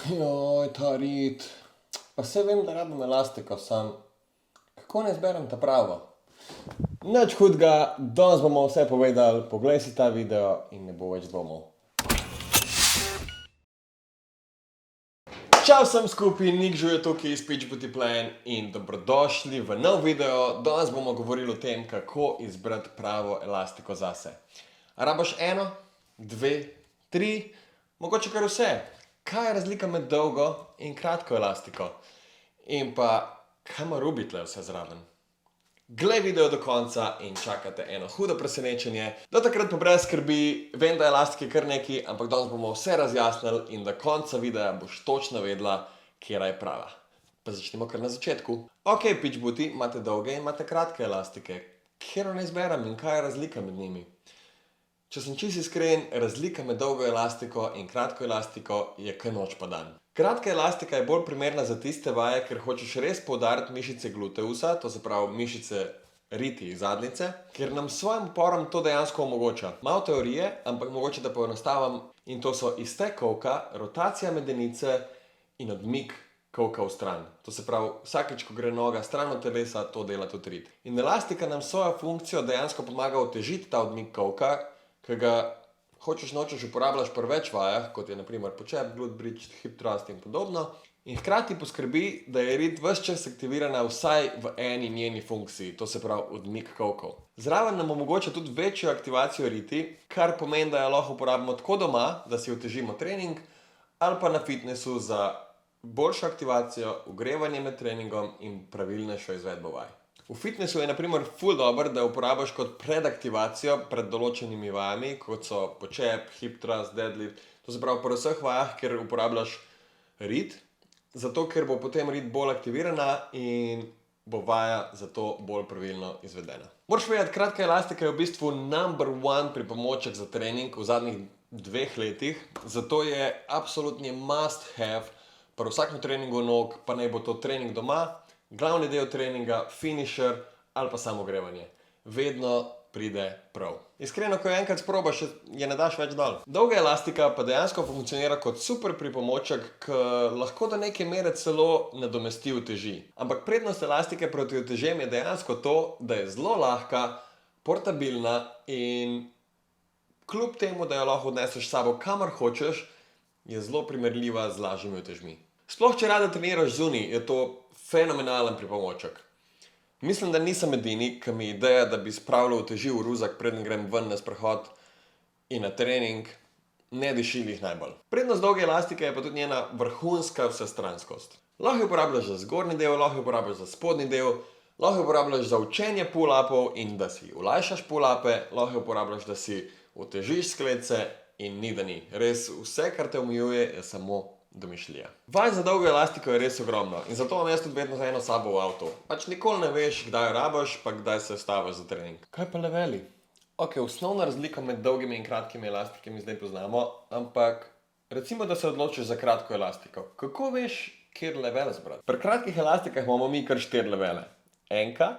Joj, ta rit. Pa saj vem, da rabim elastiko, sam kako ne izberem ta pravo? Nič hudega, danes bomo vse povedali, poglej si ta video in ne bo več dvomov. Čau vsem skupaj, Nik Žuje tukaj iz Pitch Beauty Plan in dobrodošli v nov video. Danes bomo govorili o tem, kako izbrati pravo elastiko zase. A rabiš eno, dve, tri, mogoče kar vse. Kaj je razlika med dolgo in kratko elastiko? In pa, kaj ima Rubi tle vse zraven? Glej video do konca in čakate eno hudo presenečenje. Do takrat pa brez skrbi, vem, da je elastike kar nekaj, ampak danes bomo vse razjasnili in do konca videa boš točno vedela, katera je prava. Pa začnimo kar na začetku. Ok, Pitch Beauty, imate dolge in imate kratke elastike. Katero naj izberem in kaj je razlika med njimi? Če sem čisto iskren, razlika med dolgo elastiko in kratko elastiko je kaj noč pa dan. Kratka elastika je bolj primerna za tiste vaje, ker hočeš res poudariti mišice gluteusa, to se pravi mišice riti iz zadnjice, ker nam s svojim uporom to dejansko omogoča. Malo teorije, ampak mogoče da poenostavim, in to so iztek kolka, rotacija medenice in odmik kolka v stran. To se pravi, vsakeč, ko gre noga stran od telesa, to dela tudi rit. In elastika nam s svojo funkcijo dejansko pomaga otežiti ta odmik kolka, ki ga hočeš nočeš uporabljaš pri več vajah, kot je na primer počep, glute bridge, hip thrust in podobno. In hkrati poskrbi, da je rit ves čas aktivirana vsaj v eni njeni funkciji, to se pravi odmik kolkov. Zraven nam omogoča tudi večjo aktivacijo riti, kar pomeni, da jo lahko uporabimo tako doma, da si otežimo trening, ali pa na fitnessu za boljšo aktivacijo, ogrevanje med treningom in pravilnejšo izvedbo vaj. V fitnessu je na primer ful dober, da uporabiš kot predaktivacijo pred določenimi vajami, kot so počep, hip thrust, deadlift. To se pravi pri vseh vajah, ker uporabljaš rit, zato ker bo potem rit bolj aktivirana in bo vaja zato bolj pravilno izvedena. Moraš vedeti, kratka elastika je v bistvu number one pripomoček za trening v zadnjih 2 letih, zato je absolutni must have pri vsakem treningu nog, pa naj bo to trening doma, glavni del treninga, finisher ali pa samo ogrevanje. Vedno pride prav. Iskreno, ko jo enkrat sprobaš, je ne daš več dol. Dolga elastika pa dejansko funkcionira kot super pripomoček, ki lahko do neke mere celo nadomesti uteži. Ampak prednost elastike proti utežem je dejansko to, da je zelo lahka, portabilna in kljub temu, da jo lahko odneseš s sabo kamor hočeš, je zelo primerljiva z lažjimi utežmi. Sploh, če rada treniraš zunaj, je to fenomenalen pripomoček. Mislim, da nisem edini, ki mi ideja, da bi spravljal uteži v ruzak, preden grem ven na sprehod in na trening, ne diši glih najbolj. Prednost dolge elastike je pa tudi njena vrhunska vsestranskost. Lahko jo uporabljaš za zgornji del, lahko jo uporabljaš za spodnji del, lahko jo uporabljaš za učenje pull-upov in da si olajšaš pull-upe, lahko jo uporabljaš, da si utežiš sklece in ni da ni. Res, vse, kar te omejuje, je samo domišljija. Vaj za dolgo elastiko je res ogromno in zato imam jaz tudi vedno eno sabo v avtu. Pač nikoli ne veš, kdaj jo rabiš, pa kdaj se staviš za trening. Kaj pa leveli? Ok, osnovna razlika med dolgimi in kratkimi elastikami zdaj poznamo, ampak recimo, da se odločiš za kratko elastiko. Kako veš, kjer level zbrati? Pri kratkih elastikah imamo mi kar 4 levele. Enka,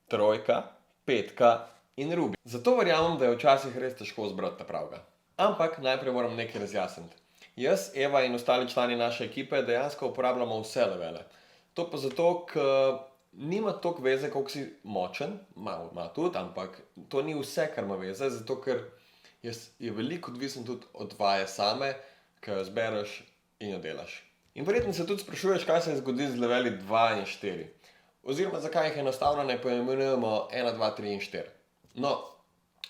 trojka, petka in Rubi. Zato verjamem, da je včasih res težko zbrati ta pravega. Ampak najprej moram nekaj razjasniti. Jaz, Eva in ostali člani naše ekipe dejansko uporabljamo vse levele. To pa zato, ker nima toliko veze, koliko si močen, malo ima tudi, ampak to ni vse, kar ima veze, zato ker je veliko odvisen tudi od vaje same, ki jo zbereš in jo delaš. In verjetno se tudi sprašuješ, kaj se zgodi z leveli 2 in 4. Oziroma, zakaj jih enostavno ne poimenujemo 1, 2, 3 in 4. No,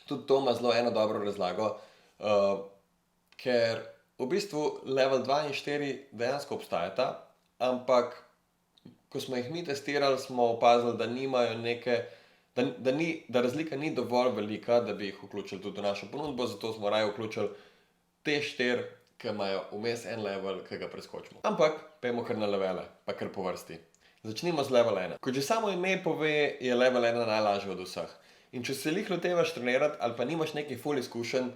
tudi to ima zelo eno dobro razlago, ker v bistvu level 2 in 4 dejansko obstajata, ampak ko smo jih mi testirali, smo opazili, da nimajo neke, da razlika ni dovolj velika, da bi jih vključili tudi v našo ponudbo, zato smo raje vključili te 4, ki imajo vmes en level, ki ga preskočimo. Ampak, pojmo kar na levele, pa kar po vrsti. Začnimo z level 1. Kot že samo ime pove, je level 1 najlažji od vseh. In če se lih lotevaš trenirati ali pa nimaš nekih ful izkušenj,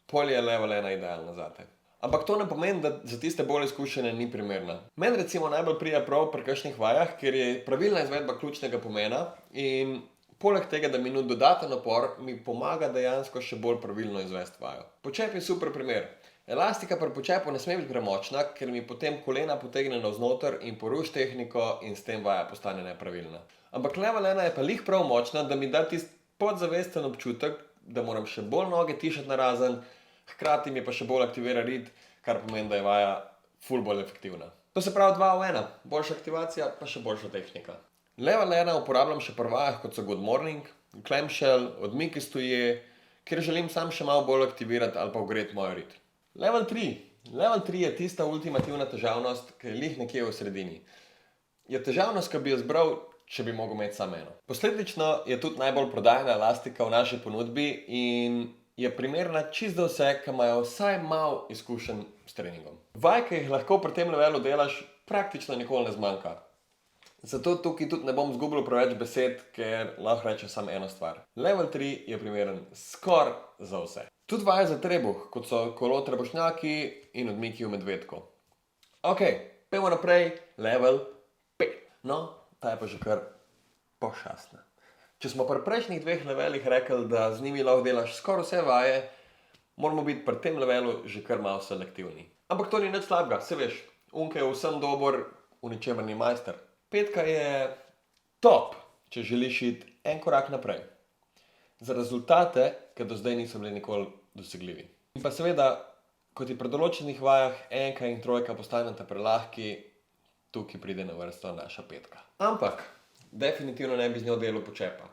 pol je level 1 idealna zate. Ampak to ne pomeni, da za tiste bolj izkušene ni primerna. Meni recimo najbolj prija prav pri kakšnih vajah, ker je pravilna izvedba ključnega pomena in poleg tega, da mi dodaten napor, mi pomaga dejansko še bolj pravilno izvesti vajo. Počep je super primer. Elastika pri počepu ne sme biti premočna, ker mi potem kolena potegne navznoter in poruši tehniko in s tem vaja postane nepravilna. Ampak level 1 je pa lih prav močna, da mi da tisti podzavesten občutek, da moram še bolj noge tišati narazen, hkrati mi pa še bolj aktivira rit, kar pomeni, da je vaja ful bolj efektivna. To se pravi 2 v 1, boljša aktivacija pa še boljša tehnika. Level 1 uporabljam še pri vajah, kot so Good Morning, Clamshell, odmiki stoje, kjer želim sam še malo bolj aktivirati ali pa ogreti mojo rit. Level 3. Level 3 je tista ultimativna težavnost, ki je lih nekje v sredini. Je težavnost, ki bi jo zbral, če bi mogel imeti samo eno. Posledično je tudi najbolj prodajana elastika v naši ponudbi in je primerna čisto za vse, ki imajo vsaj malo izkušenj s treningom. Vaj, ki jih lahko pri tem levelu delaš, praktično nikoli ne zmanjka. Zato tukaj tudi ne bom zgubil preveč besed, ker lahko rečem samo eno stvar. Level 3 je primeren skoraj za vse. Tudi vaje za trebuh, kot so kolo trebušnjaki in odmiki v medvedku. Ok, pojmo naprej, level 5. No, ta je pa že kar pošastna. Če smo pri prejšnjih 2 levelih rekli, da z njimi lahko delaš skoraj vse vaje, moramo biti pri tem levelu že kar malo selektivni. Ampak to ni nič slabega, se veš, Unke je vsem dober, v ničemer ni majster. 5 je top, če želiš iti en korak naprej. Za rezultate, ki do zdaj niso bili nikoli dosegljivi. In pa seveda, ko ti pri določenih vajah 1 in 3 postaneta prelahki, tukaj pride na vrsto naša 5. Ampak, definitivno ne bi z njo delal počepa.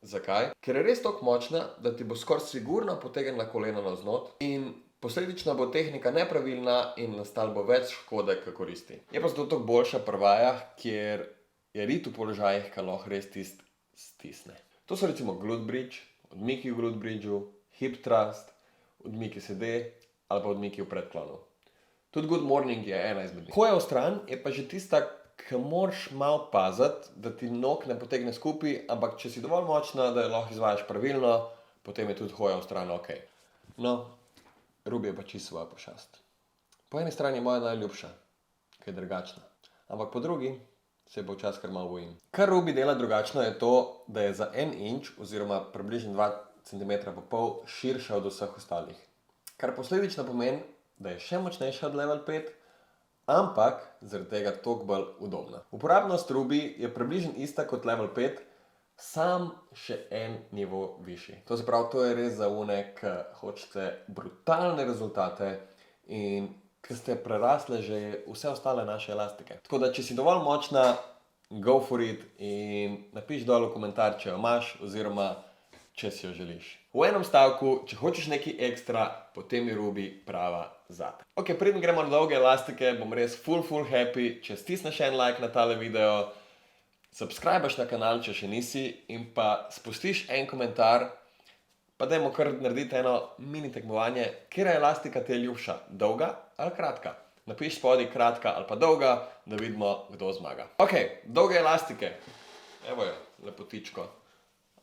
Zakaj? Ker je res toliko močna, da ti bo skoraj sigurno potegnila kolena navznot in posledično bo tehnika nepravilna in nastalo bo več škode, kot koristi. Je pa zato toliko boljša pri vajah, kjer je rit v položajih, ki lahko res stisne. To so recimo glute bridge, odmiki v glute bridgeu, hip thrust, odmiki sede ali pa odmiki v predklonu. Tudi Good Morning je ena izmed njih. Hoja v stran je pa že tista, ki moraš malo paziti, da ti nog ne potegne skupaj, ampak če si dovolj močna, da jo lahko izvajaš pravilno, potem je tudi hoja v stran ok. No, Ruby je pa čisto svoja pošast. Po eni strani je moja najljubša, ki je drugačna, ampak po drugi se bo včasih kar malo bojim. Kar Ruby dela drugačno je to, da je za 1 inč oziroma približno 2,5 cm širša od vseh ostalih. Kar posledično pomeni, da je še močnejša od level 5, ampak zaradi tega toliko bolj udobna. Uporabnost Ruby je približno ista kot level 5, sam še en nivo višji. To se pravi, to je res za one, ki hočete brutalne rezultate in ki ste prerasli že vse ostale naše elastike. Tako da, če si dovolj močna, go for it in napiš dol v komentar, če jo imaš oziroma če si jo želiš. V enem stavku, če hočeš nekaj ekstra, potem je Ruby prava zate. Ok, preden gremo na dolge elastike, bom res full happy, če stisneš en like na tale video, subscribeš na kanal, če še nisi, in pa spustiš en komentar, pa dajmo kar narediti eno mini tekmovanje, katera elastika ti je ljubša, dolga ali kratka. Napiš spodaj kratka ali pa dolga, da vidimo, kdo zmaga. Ok, dolge elastike. Evo jo, lepotičko.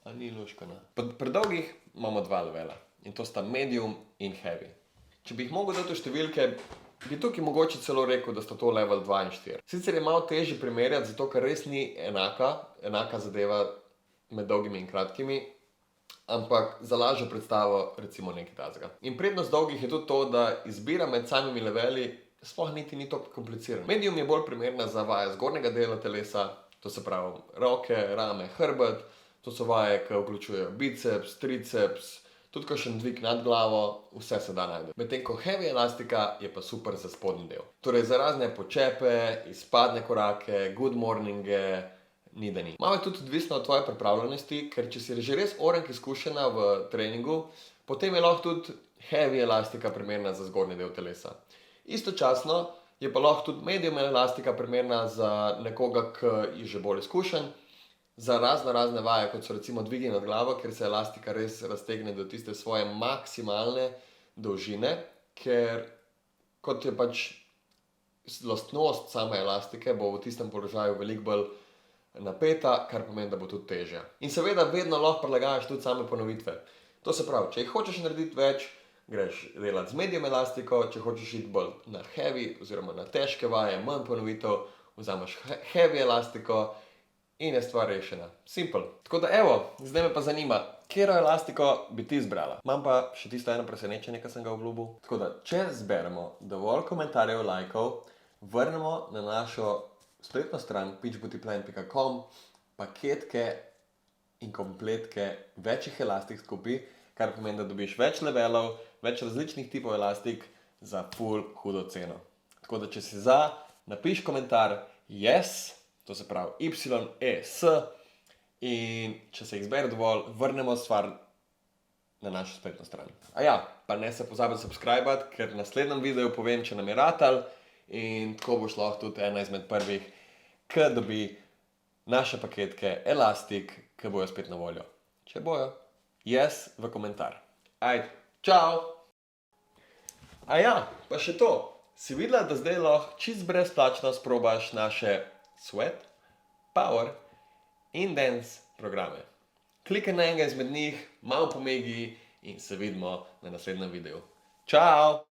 A ni luškana. Pri dolgih imamo 2 levela in to sta medium in heavy. Če bi jih mogel dati v številke, bi tukaj mogoče celo rekel, da sta to level 2 in 4. Sicer je malo težje primerjati, zato ker res ni enaka zadeva med dolgimi in kratkimi, ampak za lažjo predstavo recimo nekaj takega. In prednost dolgih je tudi to, da izbira med samimi leveli sploh niti ni toliko komplicirana. Medium je bolj primerna za vaje zgornjega dela telesa, to se pravi roke, rame, hrbet, to so vaje, ki vključujejo biceps, triceps, tudi kakšen dvig nad glavo, vse se da najti. Medtem ko heavy elastika je pa super za spodnji del. Torej za razne počepe, izpadne korake, good morninge, ni da ni. Malo je tudi odvisno od tvoje pripravljenosti, ker če si že res orenk izkušena v treningu, potem je lahko tudi heavy elastika primerna za zgornji del telesa. Istočasno je pa lahko tudi medium elastika primerna za nekoga, ki je že bolj izkušen, za razne vaje, kot so recimo dvigi nad glavo, ker se elastika res raztegne do tiste svoje maksimalne dolžine, ker kot je pač lastnost same elastike, bo v tistem položaju veliko bolj napeta, kar pomeni, da bo tudi težja. In seveda vedno lahko prilagajaš tudi same ponovitve. To se pravi, če jih hočeš narediti več, greš delati z medium elastiko, če hočeš iti bolj na heavy oziroma na težke vaje, manj ponovitev, vzameš heavy elastiko in je stvar rešena. Simple. Tako da evo, zdaj me pa zanima, Katero elastiko bi ti izbrala? Imam pa še tisto eno presenečenje, ki sem ga obljubil. Tako da, če zberemo dovolj komentarjev, lajkov, vrnemo na našo spletno stran pitchbootyplan.com paketke in kompletke večjih elastik skupaj, kar pomeni, da dobiš več levelov, več različnih tipov elastik za ful hudo ceno. Tako da, če si za, napiš komentar yes, to se pravi YES, in če se jih zbere dovolj, vrnemo stvar na našo spletno stran. A ja, pa ne se pozabi subscribati, ker v naslednjem videu povem, če nam je ratal, in tako boš lahko tudi ena izmed prvih, ki dobi naše paketke elastik, ki bojo spet na voljo. Če bojo, yes v komentar. Ajde, čau! A ja, pa še to. Si videla, da zdaj lahko čist brezplačno sprobaš naše Sweat, Power in Dance programe. Klikaj na enega izmed njih, malo pomegi in se vidimo na naslednjem videu. Čau!